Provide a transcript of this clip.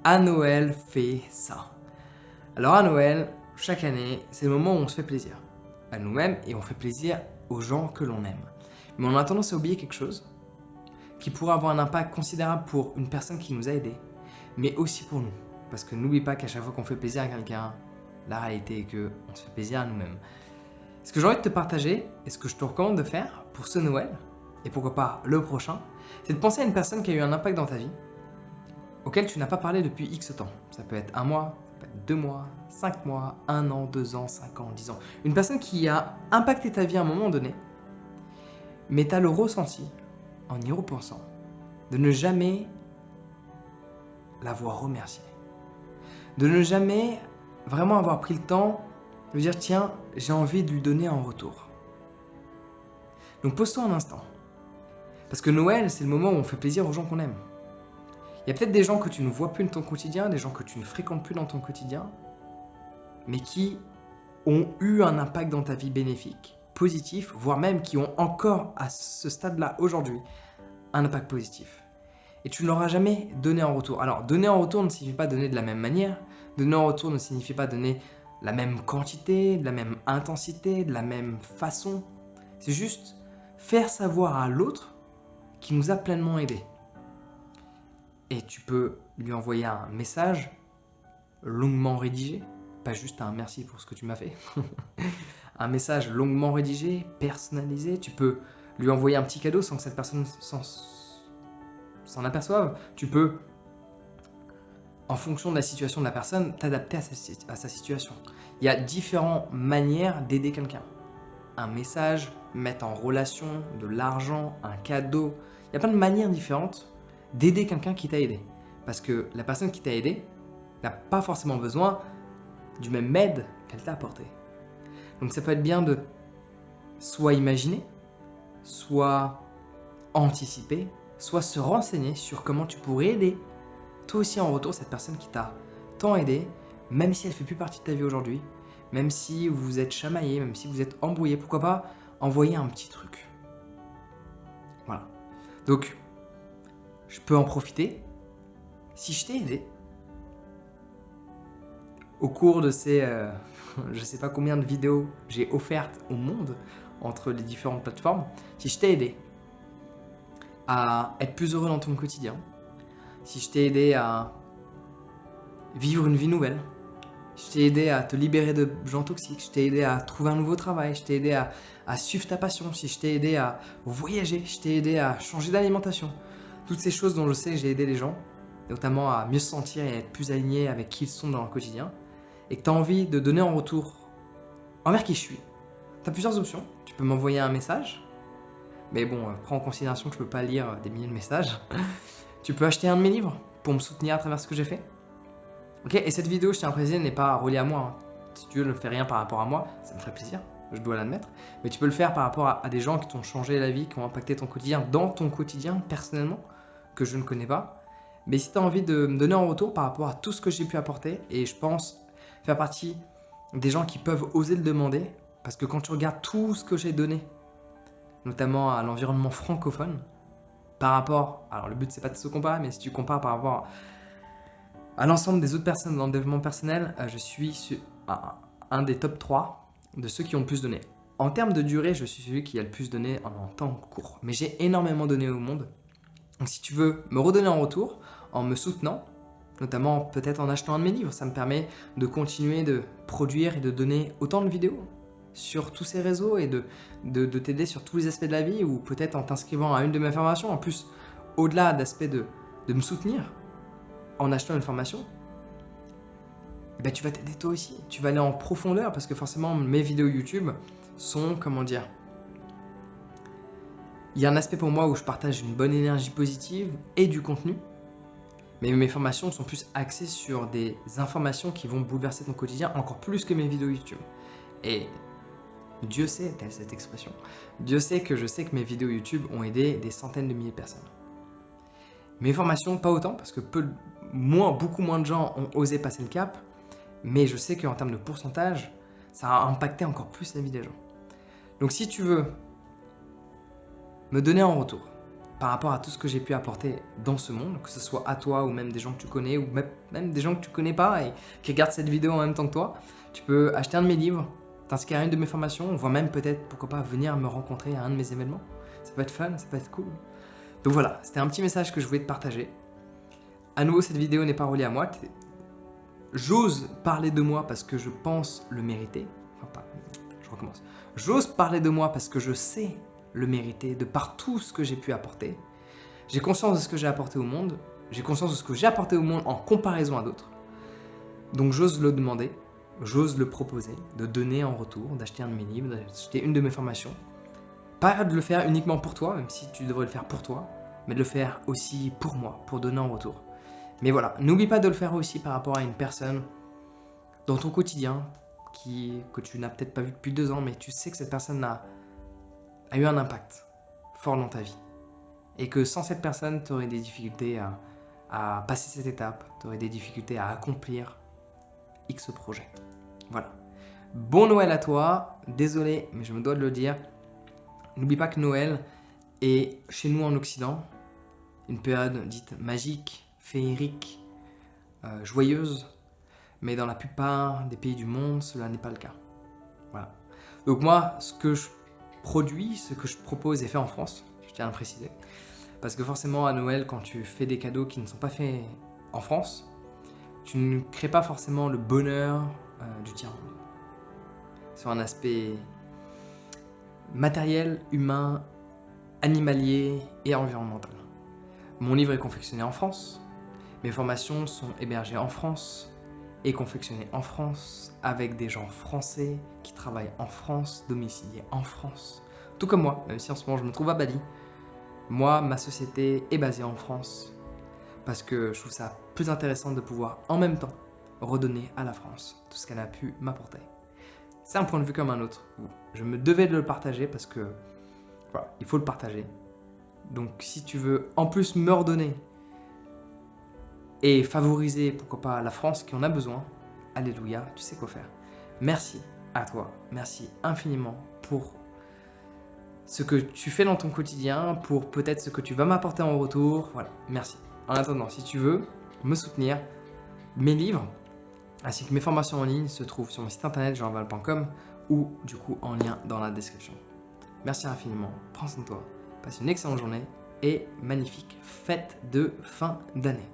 à Noël fait ça. Alors à Noël, chaque année, c'est le moment où on se fait plaisir à nous-mêmes et on fait plaisir aux gens que l'on aime. Mais on a tendance à oublier quelque chose qui pourrait avoir un impact considérable pour une personne qui nous a aidés, mais aussi pour nous. Parce que n'oublie pas qu'à chaque fois qu'on fait plaisir à quelqu'un, la réalité est qu'on se fait plaisir à nous-mêmes. Ce que j'ai envie de te partager, et ce que je te recommande de faire pour ce Noël, et pourquoi pas le prochain, c'est de penser à une personne qui a eu un impact dans ta vie, auquel tu n'as pas parlé depuis X temps. Ça peut être 1 mois, ça peut être 2 mois, 5 mois, 1 an, 2 ans, 5 ans, 10 ans. Une personne qui a impacté ta vie à un moment donné, mais tu as le ressenti, en y repensant, de ne jamais l'avoir remercié. De ne jamais vraiment avoir pris le temps de dire tiens, j'ai envie de lui donner en retour. Donc pose-toi un instant. Parce que Noël, c'est le moment où on fait plaisir aux gens qu'on aime. Il y a peut-être des gens que tu ne vois plus dans ton quotidien, des gens que tu ne fréquentes plus dans ton quotidien, mais qui ont eu un impact dans ta vie bénéfique, positif, voire même qui ont encore à ce stade-là aujourd'hui un impact positif. Et tu ne leur as jamais donné en retour. Alors, donner en retour ne signifie pas donner de la même manière, donner en retour ne signifie pas donner la même quantité, de la même intensité, de la même façon. C'est juste faire savoir à l'autre qui nous a pleinement aidés. Et tu peux lui envoyer un message longuement rédigé, pas juste un merci pour ce que tu m'as fait. Un message longuement rédigé, personnalisé. Tu peux lui envoyer un petit cadeau sans que cette personne s'en aperçoive. Tu peux, en fonction de la situation de la personne, t'adapter à sa situation. Il y a différentes manières d'aider quelqu'un. Un message, mettre en relation, de l'argent, un cadeau. Il y a plein de manières différentes d'aider quelqu'un qui t'a aidé. Parce que la personne qui t'a aidé n'a pas forcément besoin du même aide qu'elle t'a apporté. Donc ça peut être bien de soit imaginer, soit anticiper, soit se renseigner sur comment tu pourrais aider toi aussi en retour cette personne qui t'a tant aidé, même si elle ne fait plus partie de ta vie aujourd'hui, même si vous êtes chamaillé, même si vous êtes embrouillé, pourquoi pas envoyer un petit truc. Voilà. Donc, je peux en profiter. Si je t'ai aidé, au cours de ces, je sais pas combien de vidéos j'ai offertes au monde, entre les différentes plateformes, si je t'ai aidé à être plus heureux dans ton quotidien, si je t'ai aidé à vivre une vie nouvelle, je t'ai aidé à te libérer de gens toxiques, je t'ai aidé à trouver un nouveau travail, je t'ai aidé à suivre ta passion, si je t'ai aidé à voyager, je t'ai aidé à changer d'alimentation. Toutes ces choses dont je sais que j'ai aidé les gens, notamment à mieux se sentir et à être plus alignés avec qui ils sont dans leur quotidien, et que tu as envie de donner en retour envers qui je suis, tu as plusieurs options. Tu peux m'envoyer un message, mais bon, prends en considération que je ne peux pas lire des milliers de messages. Tu peux acheter un de mes livres pour me soutenir à travers ce que j'ai fait. Ok, et cette vidéo, je tiens à préciser, n'est pas reliée à moi. Si tu veux, ne fais rien par rapport à moi, ça me ferait plaisir, je dois l'admettre. Mais tu peux le faire par rapport à des gens qui t'ont changé la vie, qui ont impacté ton quotidien, dans ton quotidien, personnellement, que je ne connais pas. Mais si tu as envie de me donner en retour par rapport à tout ce que j'ai pu apporter, et je pense faire partie des gens qui peuvent oser le demander, parce que quand tu regardes tout ce que j'ai donné, notamment à l'environnement francophone, par rapport, alors le but c'est pas de se comparer, mais si tu compares par rapport à l'ensemble des autres personnes dans le développement personnel, je suis un des top 3 de ceux qui ont le plus donné. En termes de durée, je suis celui qui a le plus donné en temps court, mais j'ai énormément donné au monde. Donc si tu veux me redonner en retour, en me soutenant, notamment peut-être en achetant un de mes livres, ça me permet de continuer de produire et de donner autant de vidéos sur tous ces réseaux et de t'aider sur tous les aspects de la vie, ou peut-être en t'inscrivant à une de mes formations. En plus, au-delà d'aspect de me soutenir en achetant une formation, ben tu vas t'aider toi aussi, tu vas aller en profondeur, parce que forcément mes vidéos YouTube sont, comment dire, il y a un aspect pour moi où je partage une bonne énergie positive et du contenu, mais mes formations sont plus axées sur des informations qui vont bouleverser ton quotidien encore plus que mes vidéos YouTube. Et Dieu sait, telle cette expression, Dieu sait que je sais que mes vidéos YouTube ont aidé des centaines de milliers de personnes. Mes formations, pas autant, parce que beaucoup moins de gens ont osé passer le cap, mais je sais qu'en termes de pourcentage, ça a impacté encore plus la vie des gens. Donc si tu veux me donner en retour par rapport à tout ce que j'ai pu apporter dans ce monde, que ce soit à toi ou même des gens que tu connais ou même des gens que tu connais pas et qui regardent cette vidéo en même temps que toi, tu peux acheter un de mes livres, t'inscrire à une de mes formations, voire même peut-être, pourquoi pas, venir me rencontrer à un de mes événements. Ça peut être fun, ça peut être cool. Donc voilà, c'était un petit message que je voulais te partager. À nouveau, cette vidéo n'est pas reliée à moi. J'ose parler de moi parce que je pense le mériter. Enfin, pas, je recommence. J'ose parler de moi parce que je sais le mériter de par tout ce que j'ai pu apporter. J'ai conscience de ce que j'ai apporté au monde. J'ai conscience de ce que j'ai apporté au monde en comparaison à d'autres. Donc j'ose le demander, j'ose le proposer, de donner en retour, d'acheter un de mes livres, d'acheter une de mes formations. Pas de le faire uniquement pour toi, même si tu devrais le faire pour toi, mais de le faire aussi pour moi, pour donner en retour. Mais voilà, n'oublie pas de le faire aussi par rapport à une personne dans ton quotidien que tu n'as peut-être pas vu depuis 2 ans, mais tu sais que cette personne a eu un impact fort dans ta vie. Et que sans cette personne, tu aurais des difficultés à passer cette étape, tu aurais des difficultés à accomplir X projet. Voilà. Bon Noël à toi, désolé, mais je me dois de le dire. N'oublie pas que Noël est, chez nous en Occident, une période dite magique, féerique, joyeuse, mais dans la plupart des pays du monde, cela n'est pas le cas. Voilà. Donc moi, ce que je produis, ce que je propose est fait en France, je tiens à le préciser, parce que forcément à Noël, quand tu fais des cadeaux qui ne sont pas faits en France, tu ne crées pas forcément le bonheur du tiers-monde. Sur un aspect matériel, humain, animalier et environnemental. Mon livre est confectionné en France, mes formations sont hébergées en France et confectionnées en France avec des gens français qui travaillent en France, domiciliés en France. Tout comme moi, même si en ce moment je me trouve à Bali, moi, ma société est basée en France parce que je trouve ça plus intéressant de pouvoir en même temps redonner à la France tout ce qu'elle a pu m'apporter. C'est un point de vue comme un autre. Je me devais de le partager parce que voilà, il faut le partager. Donc si tu veux en plus me redonner et favoriser, pourquoi pas, la France qui en a besoin, alléluia, tu sais quoi faire. Merci à toi, merci infiniment pour ce que tu fais dans ton quotidien, pour peut-être ce que tu vas m'apporter en retour. Voilà, merci. En attendant, si tu veux me soutenir, mes livres ainsi que mes formations en ligne se trouvent sur mon site internet jeanval.com ou du coup en lien dans la description. Merci infiniment, prends soin de toi, passe une excellente journée et magnifique fête de fin d'année.